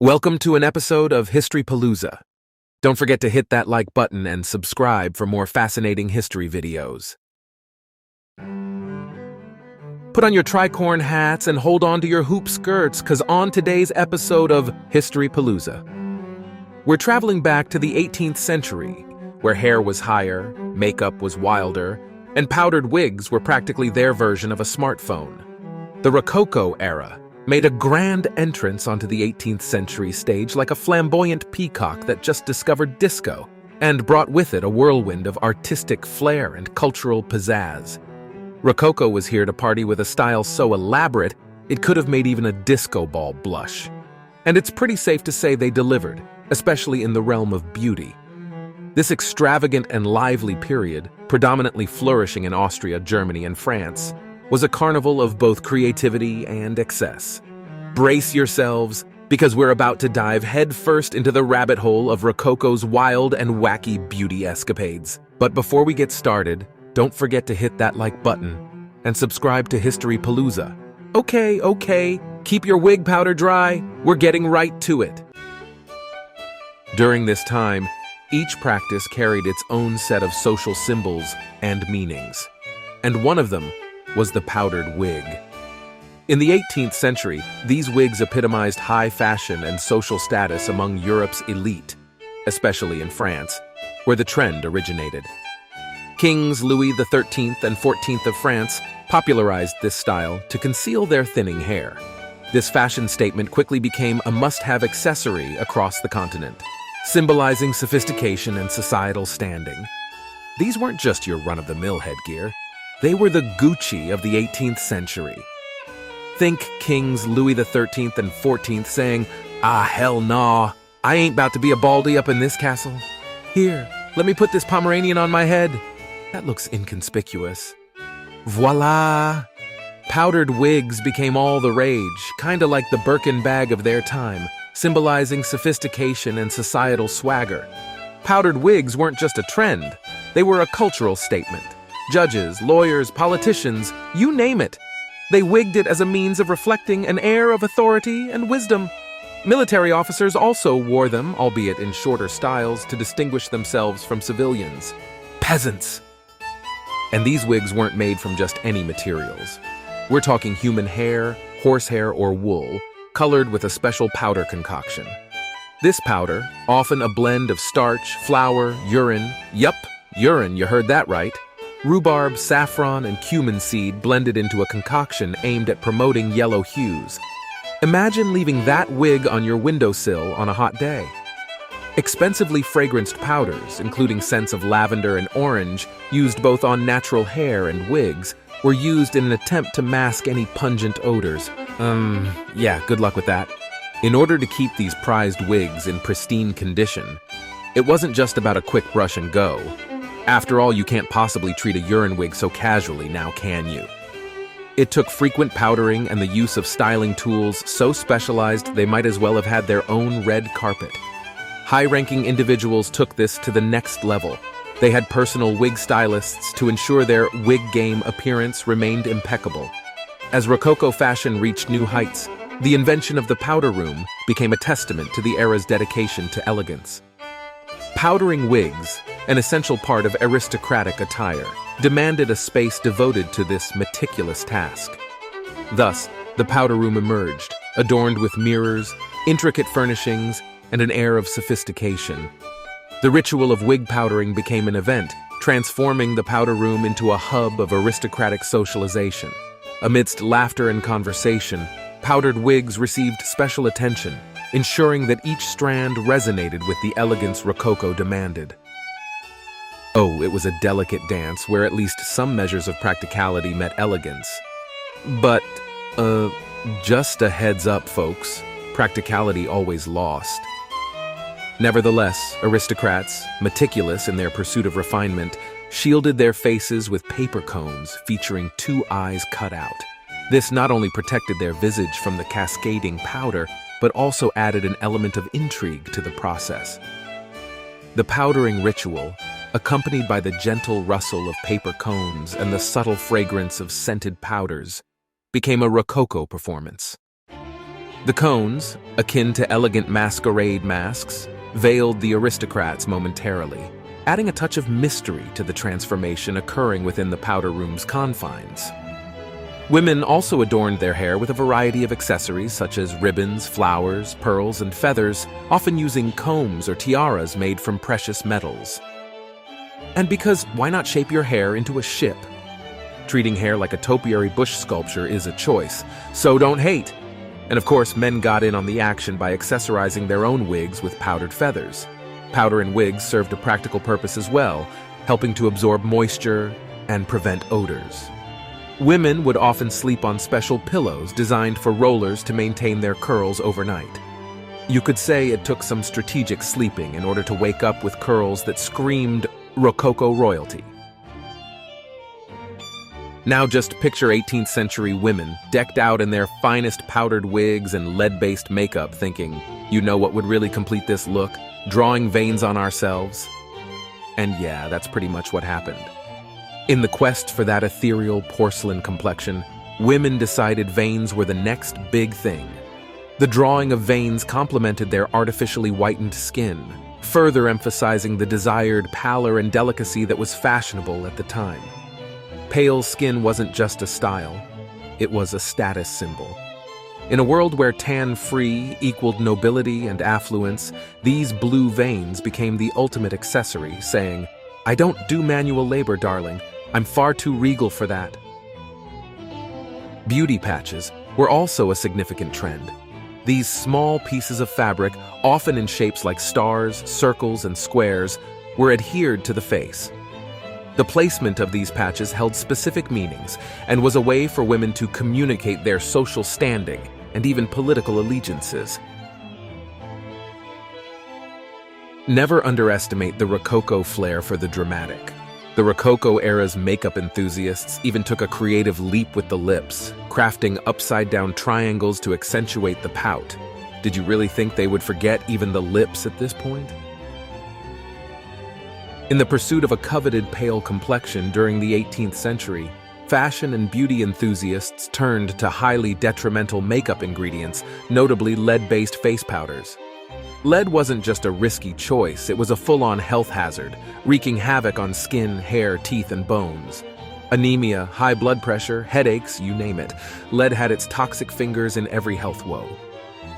Welcome to an episode of History Palooza. Don't forget to hit that like button and subscribe for more fascinating history videos. Put on your tricorn hats and hold on to your hoop skirts, because on today's episode of History Palooza, we're traveling back to the 18th century, where hair was higher, makeup was wilder, and powdered wigs were practically their version of a smartphone. The Rococo era made a grand entrance onto the 18th century stage like a flamboyant peacock that just discovered disco, and brought with it a whirlwind of artistic flair and cultural pizzazz. Rococo was here to party with a style so elaborate it could have made even a disco ball blush. And it's pretty safe to say they delivered, especially in the realm of beauty. This extravagant and lively period, predominantly flourishing in Austria, Germany, and France, was a carnival of both creativity and excess. Brace yourselves, because we're about to dive headfirst into the rabbit hole of Rococo's wild and wacky beauty escapades. But before we get started, don't forget to hit that like button and subscribe to History Palooza. Okay, keep your wig powder dry. We're getting right to it. During this time, each practice carried its own set of social symbols and meanings, and one of them was the powdered wig. In the 18th century, these wigs epitomized high fashion and social status among Europe's elite, especially in France, where the trend originated. Kings Louis XIII and XIV of France popularized this style to conceal their thinning hair. This fashion statement quickly became a must-have accessory across the continent, symbolizing sophistication and societal standing. These weren't just your run-of-the-mill headgear. They were the Gucci of the 18th century. Think Kings Louis XIII and XIV saying, "Ah, hell nah, I ain't about to be a baldy up in this castle. Here, let me put this Pomeranian on my head. That looks inconspicuous." Voila! Powdered wigs became all the rage, kinda like the Birkin bag of their time, symbolizing sophistication and societal swagger. Powdered wigs weren't just a trend, they were a cultural statement. Judges, lawyers, politicians, you name it. They wigged it as a means of reflecting an air of authority and wisdom. Military officers also wore them, albeit in shorter styles, to distinguish themselves from civilians. Peasants! And these wigs weren't made from just any materials. We're talking human hair, horsehair, or wool, colored with a special powder concoction. This powder, often a blend of starch, flour, urine, urine, you heard that right, rhubarb, saffron, and cumin seed blended into a concoction aimed at promoting yellow hues. Imagine leaving that wig on your windowsill on a hot day. Expensively fragranced powders, including scents of lavender and orange, used both on natural hair and wigs, were used in an attempt to mask any pungent odors. Good luck with that. In order to keep these prized wigs in pristine condition, it wasn't just about a quick brush and go. After all, you can't possibly treat a urine wig so casually, now can you? It took frequent powdering and the use of styling tools so specialized they might as well have had their own red carpet. High-ranking individuals took this to the next level. They had personal wig stylists to ensure their wig game appearance remained impeccable. As Rococo fashion reached new heights, the invention of the powder room became a testament to the era's dedication to elegance. Powdering wigs, an essential part of aristocratic attire, demanded a space devoted to this meticulous task. Thus, the powder room emerged, adorned with mirrors, intricate furnishings, and an air of sophistication. The ritual of wig powdering became an event, transforming the powder room into a hub of aristocratic socialization. Amidst laughter and conversation, powdered wigs received special attention, ensuring that each strand resonated with the elegance Rococo demanded. Oh, it was a delicate dance where at least some measures of practicality met elegance. But, just a heads up, folks, practicality always lost. Nevertheless, aristocrats, meticulous in their pursuit of refinement, shielded their faces with paper cones featuring two eyes cut out. This not only protected their visage from the cascading powder, but also added an element of intrigue to the process. The powdering ritual, accompanied by the gentle rustle of paper cones and the subtle fragrance of scented powders, became a Rococo performance. The cones, akin to elegant masquerade masks, veiled the aristocrats momentarily, adding a touch of mystery to the transformation occurring within the powder room's confines. Women also adorned their hair with a variety of accessories such as ribbons, flowers, pearls, and feathers, often using combs or tiaras made from precious metals. And because why not shape your hair into a ship? Treating hair like a topiary bush sculpture is a choice, so don't hate. And of course, men got in on the action by accessorizing their own wigs with powdered feathers. Powder in wigs served a practical purpose as well, helping to absorb moisture and prevent odors. Women would often sleep on special pillows designed for rollers to maintain their curls overnight. You could say it took some strategic sleeping in order to wake up with curls that screamed Rococo royalty. Now just picture 18th century women decked out in their finest powdered wigs and lead-based makeup thinking, you know what would really complete this look? Drawing veins on ourselves? And yeah, that's pretty much what happened. In the quest for that ethereal porcelain complexion, women decided veins were the next big thing. The drawing of veins complemented their artificially whitened skin, further emphasizing the desired pallor and delicacy that was fashionable at the time. Pale skin wasn't just a style, it was a status symbol. In a world where tan-free equaled nobility and affluence, these blue veins became the ultimate accessory, saying, "I don't do manual labor, darling. I'm far too regal for that." Beauty patches were also a significant trend. These small pieces of fabric, often in shapes like stars, circles, and squares, were adhered to the face. The placement of these patches held specific meanings and was a way for women to communicate their social standing and even political allegiances. Never underestimate the Rococo flair for the dramatic. The Rococo era's makeup enthusiasts even took a creative leap with the lips, crafting upside-down triangles to accentuate the pout. Did you really think they would forget even the lips at this point? In the pursuit of a coveted pale complexion during the 18th century, fashion and beauty enthusiasts turned to highly detrimental makeup ingredients, notably lead-based face powders. Lead wasn't just a risky choice, it was a full-on health hazard, wreaking havoc on skin, hair, teeth, and bones. Anemia, high blood pressure, headaches, you name it. Lead had its toxic fingers in every health woe.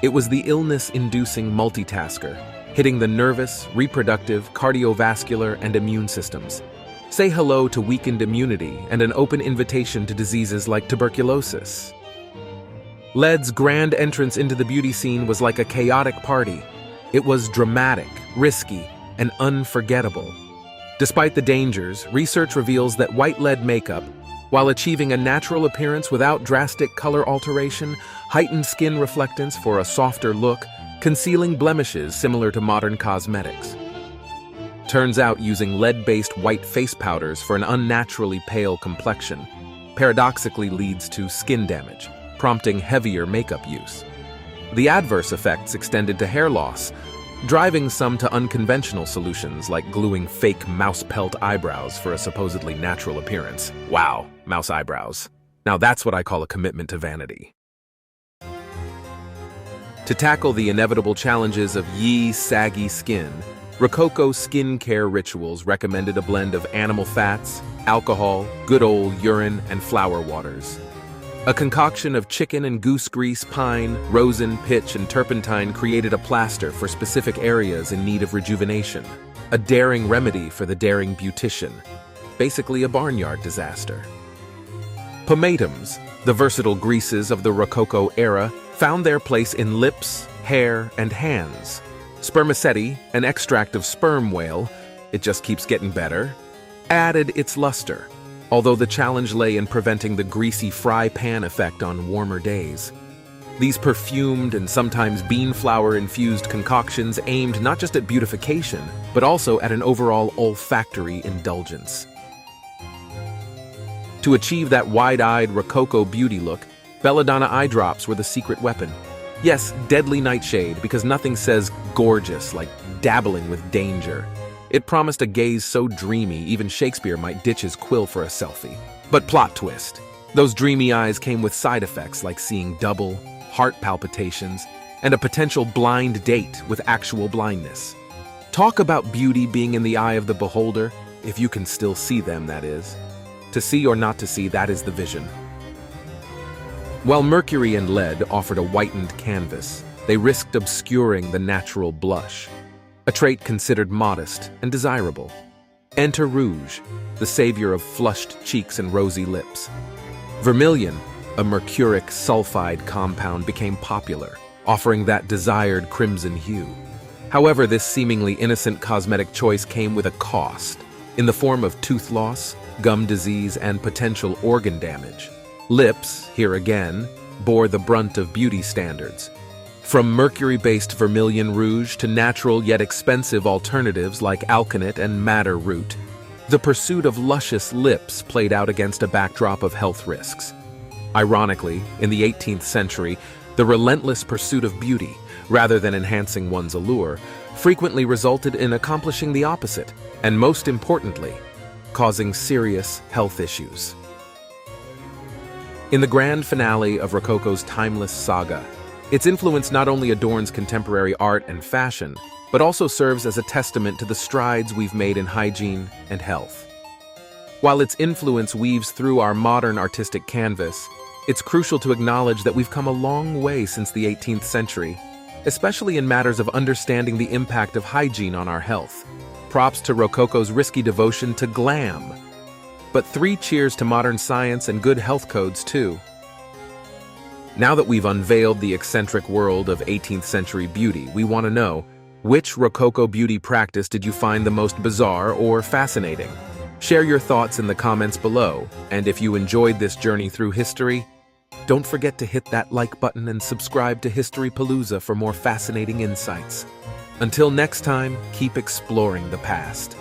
It was the illness-inducing multitasker, hitting the nervous, reproductive, cardiovascular, and immune systems. Say hello to weakened immunity and an open invitation to diseases like tuberculosis. Lead's grand entrance into the beauty scene was like a chaotic party. It was dramatic, risky, and unforgettable. Despite the dangers, research reveals that white lead makeup, while achieving a natural appearance without drastic color alteration, heightened skin reflectance for a softer look, concealing blemishes similar to modern cosmetics. Turns out using lead-based white face powders for an unnaturally pale complexion paradoxically leads to skin damage, prompting heavier makeup use. The adverse effects extended to hair loss, driving some to unconventional solutions like gluing fake mouse pelt eyebrows for a supposedly natural appearance. Wow, mouse eyebrows. Now that's what I call a commitment to vanity. To tackle the inevitable challenges of saggy skin, Rococo skincare rituals recommended a blend of animal fats, alcohol, good old urine, and flower waters. A concoction of chicken and goose grease, pine, rosin, pitch, and turpentine created a plaster for specific areas in need of rejuvenation. A daring remedy for the daring beautician. Basically a barnyard disaster. Pomatums, the versatile greases of the Rococo era, found their place in lips, hair, and hands. Spermaceti, an extract of sperm whale, it just keeps getting better, added its luster, although the challenge lay in preventing the greasy fry pan effect on warmer days. These perfumed and sometimes bean flour-infused concoctions aimed not just at beautification, but also at an overall olfactory indulgence. To achieve that wide-eyed Rococo beauty look, belladonna eye drops were the secret weapon. Yes, deadly nightshade, because nothing says gorgeous like dabbling with danger. It promised a gaze so dreamy, even Shakespeare might ditch his quill for a selfie. But plot twist. Those dreamy eyes came with side effects like seeing double, heart palpitations, and a potential blind date with actual blindness. Talk about beauty being in the eye of the beholder, if you can still see them, that is. To see or not to see, that is the vision. While mercury and lead offered a whitened canvas, they risked obscuring the natural blush, a trait considered modest and desirable. Enter rouge, the savior of flushed cheeks and rosy lips. Vermillion, a mercuric sulfide compound, became popular, offering that desired crimson hue. However, this seemingly innocent cosmetic choice came with a cost, in the form of tooth loss, gum disease, and potential organ damage. Lips, here again, bore the brunt of beauty standards. From mercury-based vermilion rouge to natural yet expensive alternatives like alkanet and madder root, the pursuit of luscious lips played out against a backdrop of health risks. Ironically, in the 18th century, the relentless pursuit of beauty, rather than enhancing one's allure, frequently resulted in accomplishing the opposite, and most importantly, causing serious health issues. In the grand finale of Rococo's timeless saga, its influence not only adorns contemporary art and fashion, but also serves as a testament to the strides we've made in hygiene and health. While its influence weaves through our modern artistic canvas, it's crucial to acknowledge that we've come a long way since the 18th century, especially in matters of understanding the impact of hygiene on our health. Props to Rococo's risky devotion to glam. But 3 cheers to modern science and good health codes, too. Now that we've unveiled the eccentric world of 18th century beauty, we want to know, which Rococo beauty practice did you find the most bizarre or fascinating? Share your thoughts in the comments below, and if you enjoyed this journey through history, don't forget to hit that like button and subscribe to History Palooza for more fascinating insights. Until next time, keep exploring the past.